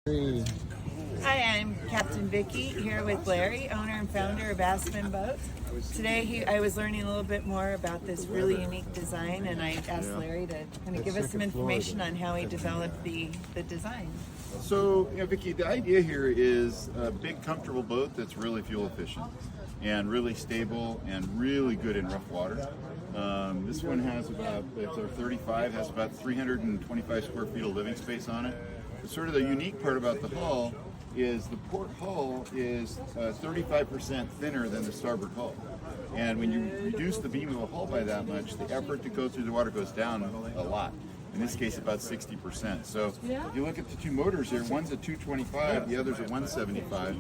Hi, I'm Captain Vicky here with Larry, owner and founder of Aspen Boats. Today I was learning a little bit more about this really unique design, and I asked Larry to kind of give us some information on how he developed the design. So, Vicky, the idea here is a big, comfortable boat that's really fuel efficient and really stable and really good in rough water. This one has about, it's our 35, has about 325 square feet of living space on it. Sort of the unique part about the hull is the port hull is 35% thinner than the starboard hull. And when you reduce the beam of a hull by that much, the effort to go through the water goes down a lot. In this case, about 60%. So if you look at the two motors here, one's a 225, the other's a 175.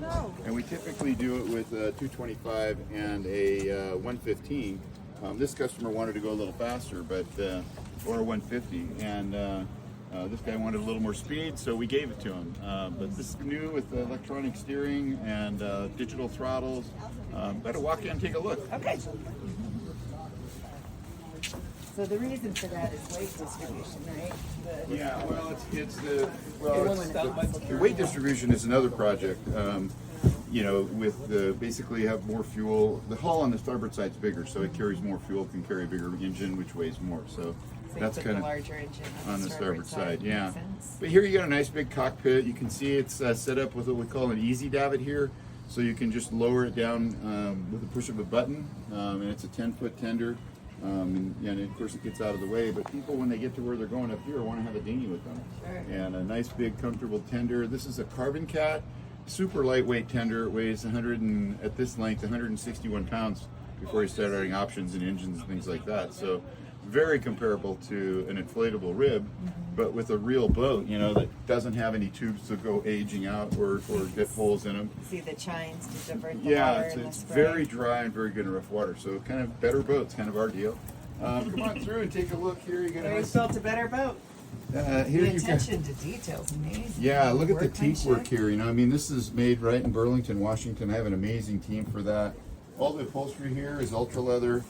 And we typically do it with a 225 and a 115. This customer wanted to go a little faster, but or a 150. And this guy wanted a little more speed, so we gave it to him. But this is new with electronic steering and digital throttles. Better walk in and take a look. Okay. So the reason for that is weight distribution, right? Yeah, well, the weight distribution is another project. You know, with basically have more fuel. The hull on the starboard side is bigger, so it carries more fuel, can carry a bigger engine, which weighs more. So that's kind of larger engine on the starboard side. Yeah. But here you got a nice big cockpit. You can see it's set up with what we call an easy davit here, so you can just lower it down with the push of a button, and it's a 10-foot tender. And of course it gets out of the way, but people when they get to where they're going up here want to have a dinghy with them. Sure. And a nice big comfortable tender. This is a carbon cat, super lightweight tender. It weighs at this length 161 pounds before you start adding options and engines and things like that. So very comparable to an inflatable rib, but with a real boat, you know, that doesn't have any tubes to go aging out or get holes in them. See the chines to divert the yeah, water. it's very dry and very good in rough water. So kind of better boats, kind of our deal. Come on through and take a look here. You got Larry's built a better boat. Here the attention to detail is amazing. Yeah, look at the teak work here. You know, I mean, this is made right in Burlington, Washington. I have an amazing team for that. All the upholstery here is ultra leather.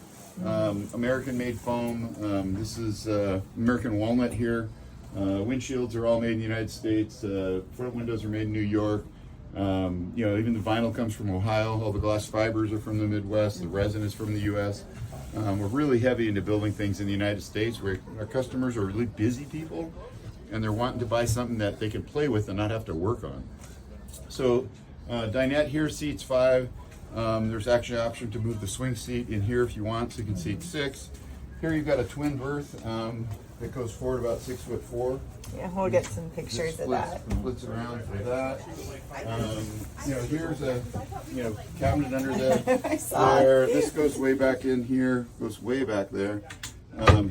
American-made foam. This is American walnut here. Windshields are all made in the United States. Front windows are made in New York. You know, even the vinyl comes from Ohio. All the glass fibers are from the Midwest. The resin is from the U.S. We're really heavy into building things in the United States where our customers are really busy people, and they're wanting to buy something that they can play with and not have to work on. So, dinette here seats 5. There's actually an option to move the swing seat in here if you want, so you can seat 6. Here you've got a twin berth that goes forward about 6'4". Yeah, we'll get some pictures of that. Splits around for that. You know, here's a cabinet under there. This goes way back in here, goes way back there.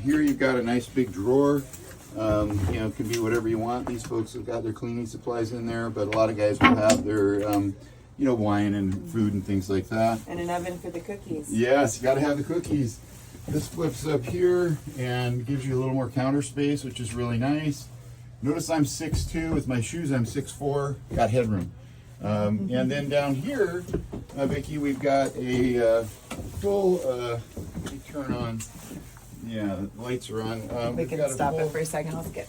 Here you've got a nice big drawer. You know, it can be whatever you want. These folks have got their cleaning supplies in there, but a lot of guys will have their you know, wine and food and things like that. And an oven for the cookies. Yes, you got to have the cookies. This flips up here and gives you a little more counter space, which is really nice. Notice I'm 6'2". With my shoes, I'm 6'4". Got headroom. And then down here, Vicky, we've got a full, let me turn on, yeah, the lights are on. We can stop it for a second. I'll skip.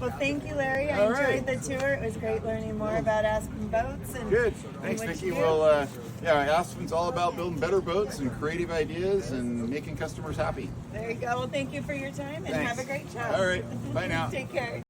Well, thank you, Larry. I enjoyed the tour. It was great learning more about Aspen Boats. And good. Thanks, Vicky. Well, yeah, Aspen's all about building better boats and creative ideas and making customers happy. There you go. Well, thank you for your time, and have a great show. All right. Bye now. Take care.